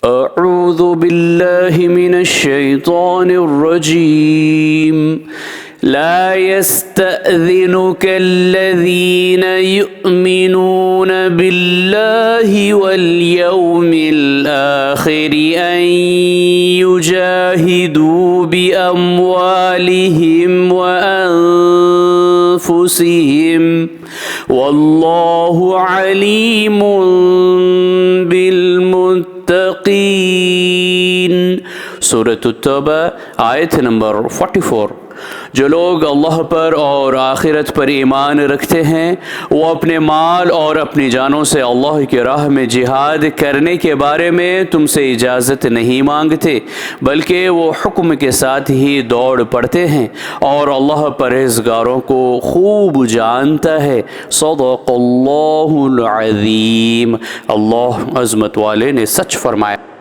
अऊज़ु बिल्लाहि मिनश्शैतानिर्रजीम ला यस्तअज़िनुकल्लज़ीना युअमिनून बिल्लाहि वल यौमिल आखिरि अन युजाहिदू बिअम्वालिहिम व अनफुसिहिम वल्लाहु अलीमुन बिल मुत्तकीन। सूरत तौबा आयत नंबर 44। जो लोग अल्लाह पर और आखिरत पर ईमान रखते हैं वो अपने माल और अपनी जानों से अल्लाह की राह में जिहाद करने के बारे में तुमसे इजाज़त नहीं मांगते, बल्कि वो हुक्म के साथ ही दौड़ पड़ते हैं और अल्लाह परहेज़गारों को खूब जानता है। सदक़ल्लाहुल अज़ीम। अल्लाह अज़मत वाले ने सच फरमाया।